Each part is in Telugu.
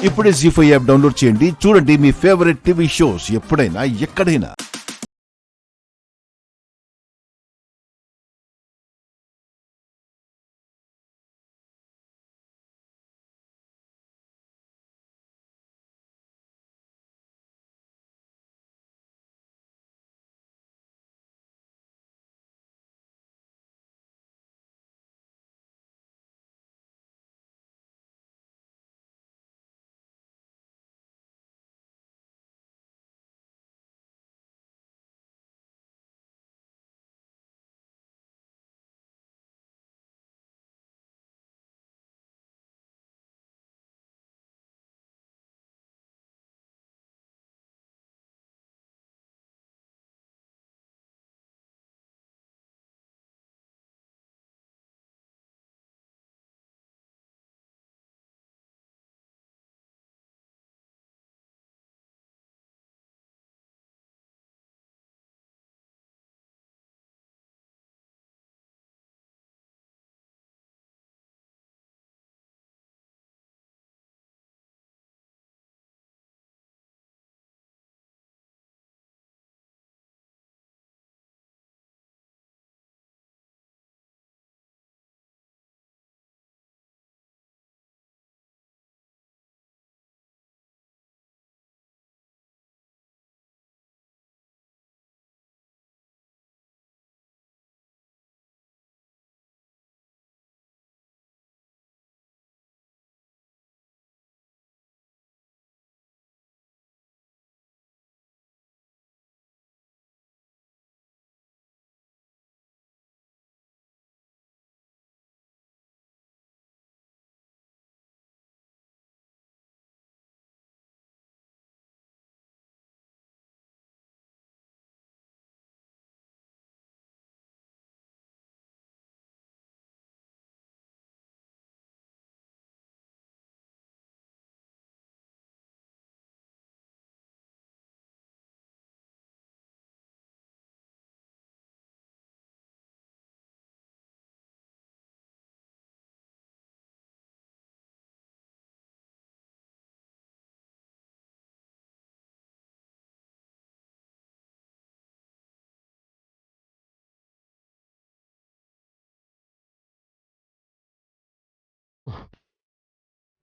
ఇప్పుడే జీ5 యాప్ డౌన్లోడ్ చేయండి. చూడండి మీ ఫేవరెట్ టీవీ షోస్ ఎప్పుడైనా ఎక్కడైనా.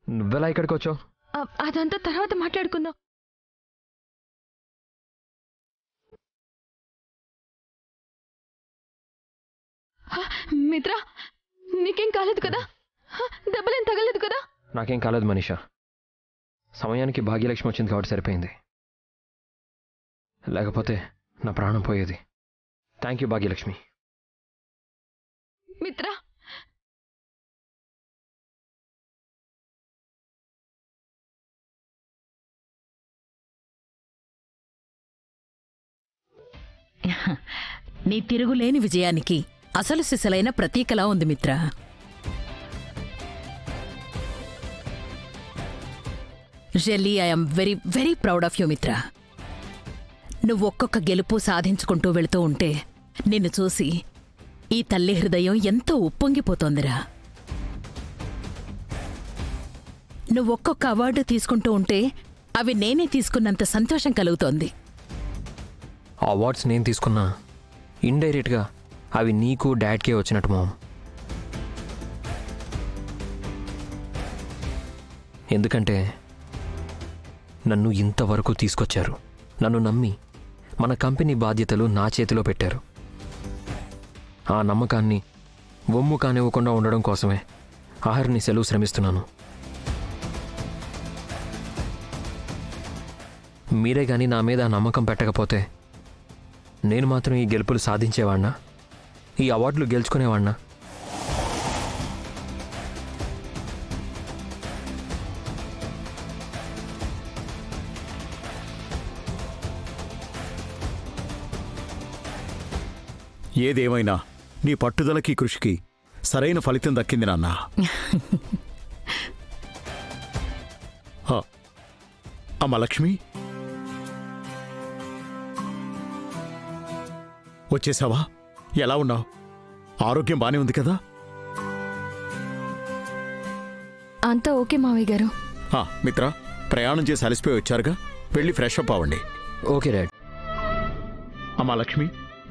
నువ్వెలా ఇక్కడికి వచ్చావు? అదంతా తర్వాత మాట్లాడుకుందాం. మిత్ర, నీకేం కాలేదు కదా? దెబ్బలేం తగలేదు కదా? నాకేం కాలేదు మనీషా. సమయానికి భాగ్యలక్ష్మి వచ్చింది కాబట్టి సరిపోయింది, లేకపోతే నా ప్రాణం పోయేది. Thank you Bhagyalakshmi. మిత్ర, నీ తిరుగులేని విజయానికి అసలు సిసలైన ప్రతీకలా ఉంది మిత్ర. Really I'm very very proud of you మిత్ర. నువ్వు ఒక్కొక్క గెలుపు సాధించుకుంటూ వెళుతూ ఉంటే నిన్ను చూసి ఈ తల్లి హృదయం ఎంతో ఉప్పొంగిపోతోందిరా. నువ్వొక్కొక్క అవార్డు తీసుకుంటూ ఉంటే అవి నేనే తీసుకున్నంత సంతోషం కలుగుతోంది. అవార్డ్స్ నేను తీసుకున్నా, ఇండైరెక్ట్గా అవి నీకు డాడ్కే వచ్చినట్టు మామ్. ఎందుకంటే నన్ను ఇంతవరకు తీసుకొచ్చారు, నన్ను నమ్మి మన కంపెనీ బాధ్యతలు నా చేతిలో పెట్టారు. ఆ నమ్మకాన్ని వమ్ము కానివ్వకుండా ఉండడం కోసమే ఆహర్ని సెలవు శ్రమిస్తున్నాను. మీరే కానీ నా మీద ఆ నమ్మకం పెట్టకపోతే నేను మాత్రం ఈ గెలుపులు సాధించేవాణ్ణా, ఈ అవార్డులు గెలుచుకునేవాణ్ణా? ఏదేమైనా నీ పట్టుదలకి కృషికి సరైన ఫలితం దక్కింది నాన్న. అమ్మ లక్ష్మి, వచ్చేసావా? ఎలా ఉన్నావు? ఆరోగ్యం బానే ఉంది కదా? అంతా ఓకే మావయ్య గారు. మిత్ర, ప్రయాణం చేసి అలసిపోయి వచ్చారుగా, వెళ్ళి ఫ్రెష్ అప్ అవ్వండి. Okay dad. అమ్మా లక్ష్మి,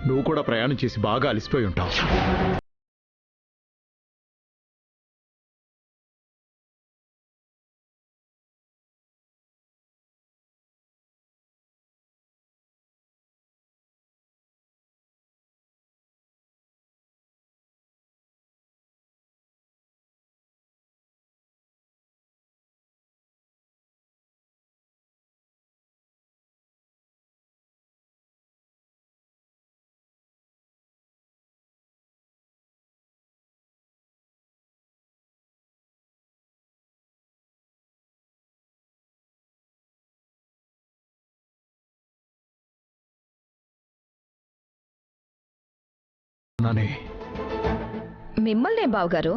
నువ్వు కూడా ప్రయాణం చేసి బాగా అలసిపోయి ఉంటావు. నానే, మిమ్మల్నే బావగారు.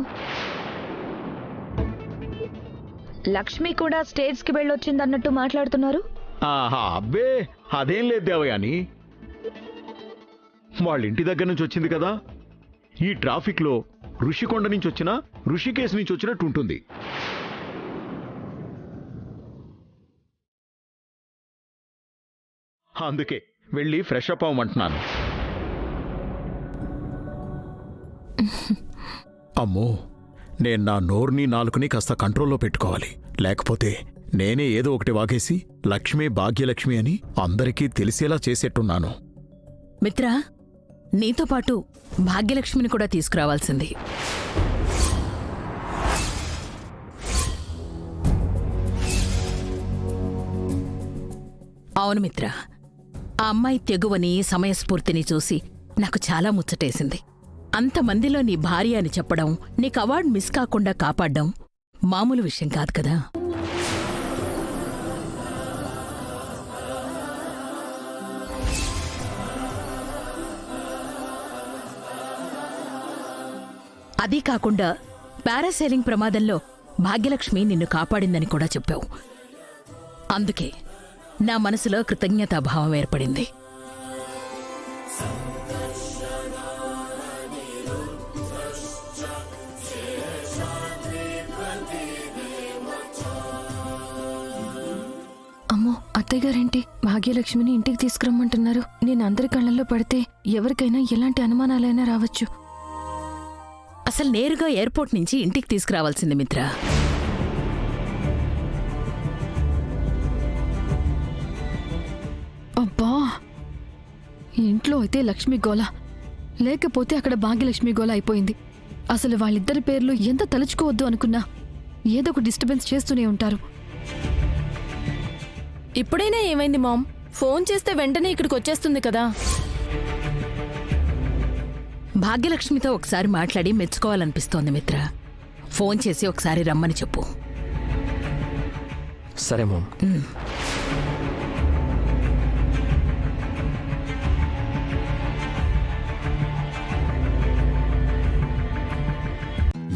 లక్ష్మి కూడా స్టేట్స్కి వెళ్ళొచ్చిందన్నట్టు మాట్లాడుతున్నారు. ఆహా, అబ్బే అదేం లేదు దేవయాని. వాళ్ళ ఇంటి దగ్గర నుంచి వచ్చింది కదా. ఈ ట్రాఫిక్లో ఋషికొండ నుంచి వచ్చినా, ఋషికేశ్ నుంచి వచ్చినట్టు ఉంటుంది. అందుకే వెళ్ళి ఫ్రెష్ అప్ అవ్వమంటున్నాను. అమ్మో, నేను నా నోరుని నాలుకని కాస్త కంట్రోల్లో పెట్టుకోవాలి. లేకపోతే నేనే ఏదో ఒకటి వాగేసి లక్ష్మి భాగ్యలక్ష్మి అని అందరికీ తెలిసేలా చేసేట్టున్నాను. మిత్రా, నీతో పాటు భాగ్యలక్ష్మిని కూడా తీసుకురావాల్సింది. అవును మిత్ర, ఆ అమ్మాయి తెగువని సమయస్ఫూర్తిని చూసి నాకు చాలా ముచ్చటేసింది. అంతమందిలో నీ భార్య అని చెప్పడం, నీకు అవార్డు మిస్ కాకుండా కాపాడ్డం మామూలు విషయం కాదు కదా. అదీ కాకుండా పారాసైలింగ్ ప్రమాదంలో భాగ్యలక్ష్మి నిన్ను కాపాడిందని కూడా చెప్పావు. అందుకే నా మనసులో కృతజ్ఞతాభావం ఏర్పడింది. అమ్మో, అత్తయ్య గారేంటి భాగ్యలక్ష్మిని ఇంటికి తీసుకురమ్మంటున్నారు? నేను అందరి కళ్ళల్లో పడితే ఎవరికైనా ఎలాంటి అనుమానాలైనా రావచ్చు. అసలు నేరుగా ఎయిర్పోర్ట్ నుంచి ఇంటికి తీసుకురావాల్సింది మిత్ర. అబ్బా, ఇంట్లో అయితే లక్ష్మి గోల, లేకపోతే అక్కడ భాగ్యలక్ష్మి గోల అయిపోయింది. అసలు వాళ్ళిద్దరి పేర్లు ఎంత తలుచుకోవద్దు అనుకున్నా ఏదో ఒక డిస్టర్బెన్స్ చేస్తూనే ఉంటారు. ఇప్పుడైనా ఏమైంది మామ్? ఫోన్ చేస్తే వెంటనే ఇక్కడికి వచ్చేస్తుంది కదా. భాగ్యలక్ష్మితో ఒకసారి మాట్లాడి మెచ్చుకోవాలనిపిస్తోంది మిత్ర. ఫోన్ చేసి ఒకసారి రమ్మని చెప్పు. సరే మామ్.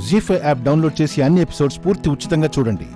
జీ5 యాప్ డౌన్లోడ్ చేసి అన్ని ఎపిసోడ్స్ పూర్తి ఉచితంగా చూడండి.